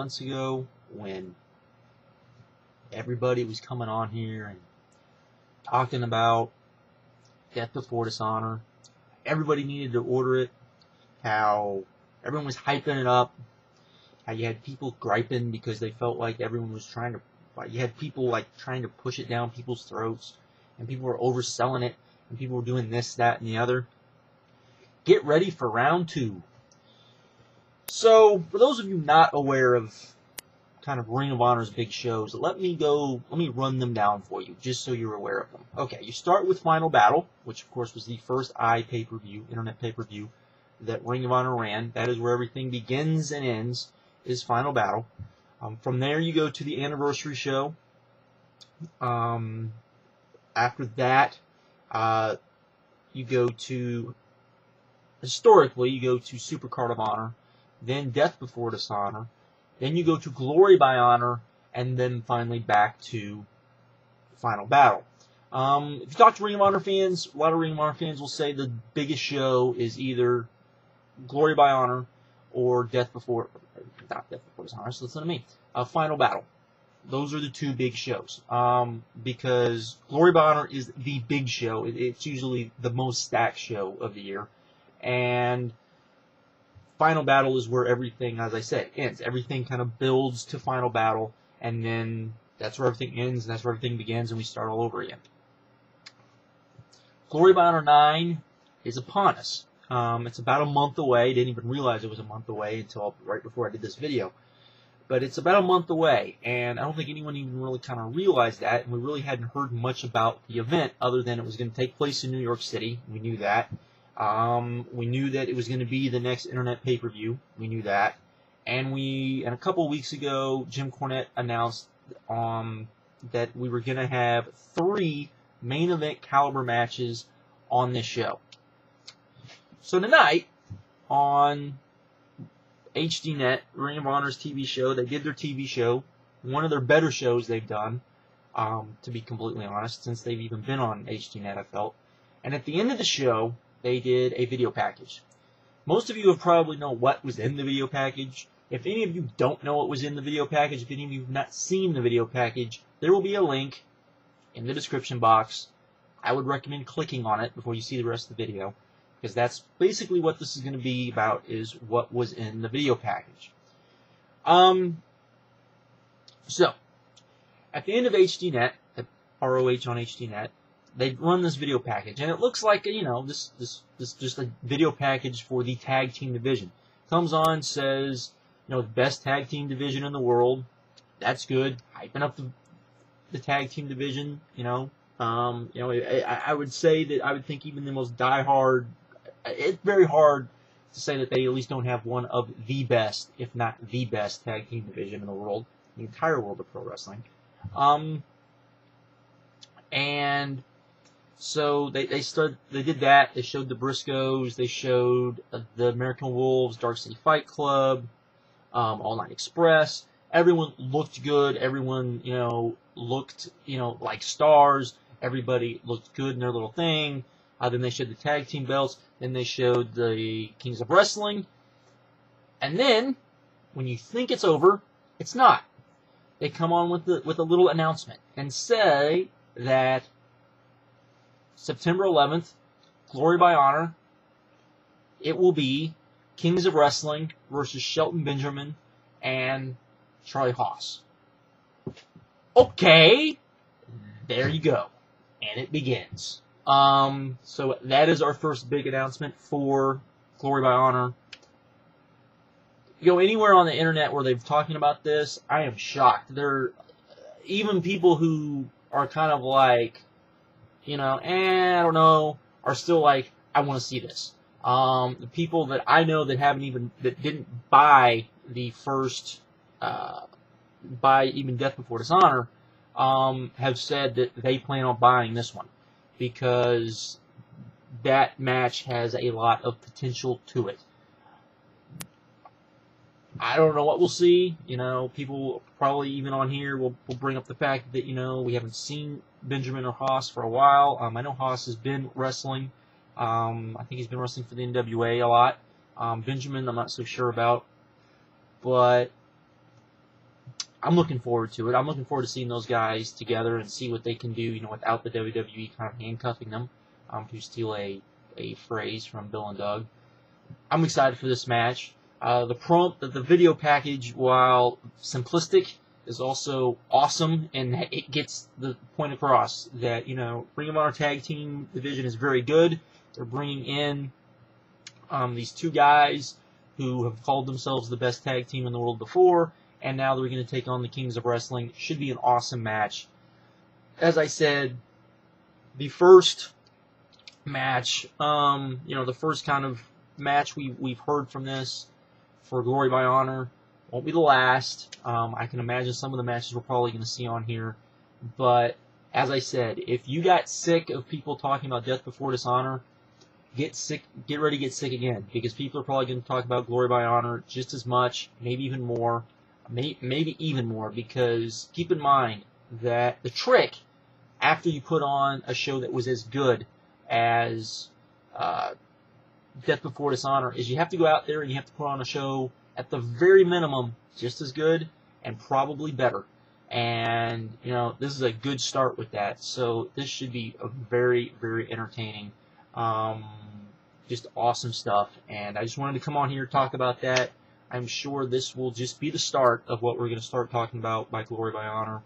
months ago when everybody was coming on here and talking about Death Before Dishonor. Everybody needed to order it. How everyone was hyping it up. How you had people griping because they felt like everyone was trying to. You had people like trying to push it down people's throats, and people were overselling it, and people were doing this, that, and the other. Get ready for round 2. So, for those of you not aware of kind of Ring of Honor's big shows, let me run them down for you, just so you're aware of them. Okay, you start with Final Battle, which of course was the first pay-per-view, internet pay-per-view that Ring of Honor ran. That is where everything begins and ends, is Final Battle. From there you go to the anniversary show. After that, you go to, historically, you go to Supercard of Honor, then Death Before Dishonor, then you go to Glory by Honor, and then finally back to Final Battle. If you talk to Ring of Honor fans, a lot of Ring of Honor fans will say the biggest show is either Glory by Honor or not Death Before Dishonor, so listen to me, Final Battle. Those are the two big shows. Because Glory by Honor is the big show. It's usually the most stacked show of the year. And Final Battle is where everything, as I said, ends. Everything kind of builds to Final Battle, and then that's where everything ends, and that's where everything begins, and we start all over again. Glory by Honor 9 is upon us. It's about a month away. Didn't even realize it was a month away until right before I did this video. But it's about a month away, and I don't think anyone even really kind of realized that, and we really hadn't heard much about the event other than it was going to take place in New York City. We knew that. We knew that it was going to be the next internet pay-per-view. We knew that. And a couple of weeks ago, Jim Cornette announced that we were going to have 3 main event caliber matches on this show. So tonight, on HDNet, Ring of Honor's TV show, they did their TV show, one of their better shows they've done, to be completely honest, since they've even been on HDNet, I felt. And at the end of the show, they did a video package. Most of you have probably know what was in the video package. If any of you don't know what was in the video package, if any of you have not seen the video package, there will be a link in the description box. I would recommend clicking on it before you see the rest of the video, because that's basically what this is going to be about, is what was in the video package. So, at the end of HDNet, at ROH on HDNet, they run this video package, and it looks like, you know, this just a video package for the tag team division. Comes on, says, you know, the best tag team division in the world. That's good. Hyping up the tag team division, you know. I would say that I would think even the most diehard, it's very hard to say that they at least don't have one of the best, if not the best, tag team division in the world, the entire world of pro wrestling. And so they did that. They showed the Briscoes. They showed the American Wolves, Dark City Fight Club, All Night Express. Everyone looked good. Everyone, you know, looked, you know, like stars. Everybody looked good in their little thing. Then they showed the tag team belts. Then they showed the Kings of Wrestling. And then, when you think it's over, it's not. They come on with a little announcement and say that September 11th, Glory by Honor, it will be Kings of Wrestling versus Shelton Benjamin and Charlie Haas. Okay, there you go. And it begins. So that is our first big announcement for Glory by Honor. You go anywhere on the internet where they're talking about this, I am shocked. Even people who are kind of like, you know, I don't know, are still like, I want to see this. The people that I know that didn't buy the first, buy even Death Before Dishonor, have said that they plan on buying this one, because that match has a lot of potential to it. I don't know what we'll see. You know, people probably even on here will bring up the fact that, you know, we haven't seen Benjamin or Haas for a while. I know Haas has been wrestling. I think he's been wrestling for the NWA a lot. Benjamin, I'm not so sure about. But I'm looking forward to it. I'm looking forward to seeing those guys together and see what they can do, without the WWE kind of handcuffing them, to steal a phrase from Bill and Doug. I'm excited for this match. The video package, while simplistic, is also awesome, and it gets the point across that, Ring of Honor Tag Team division is very good. They're bringing in these two guys who have called themselves the best tag team in the world before, and now they're going to take on the Kings of Wrestling. It should be an awesome match. As I said, the first match, the first kind of match we've heard from this for Glory by Honor won't be the last. I can imagine some of the matches we're probably going to see on here. But, as I said, if you got sick of people talking about Death Before Dishonor, get ready to get sick again, because people are probably going to talk about Glory by Honor just as much, maybe even more, because keep in mind that the trick, after you put on a show that was as good as Death Before Dishonor, is you have to go out there and you have to put on a show at the very minimum just as good and probably better. And, this is a good start with that. So this should be a very, very entertaining, just awesome stuff. And I just wanted to come on here and talk about that. I'm sure this will just be the start of what we're going to start talking about by Glory by Honor.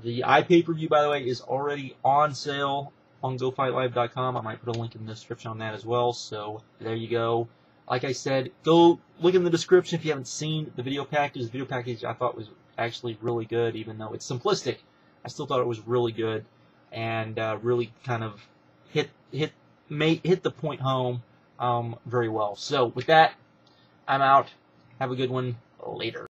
The iPay-per-view, by the way, is already on sale on GoFightLive.com. I might put a link in the description on that as well. So there you go. Like I said, go look in the description if you haven't seen the video package. The video package I thought was actually really good, even though it's simplistic. I still thought it was really good, and really kind of hit the point home very well. So with that, I'm out. Have a good one. Later.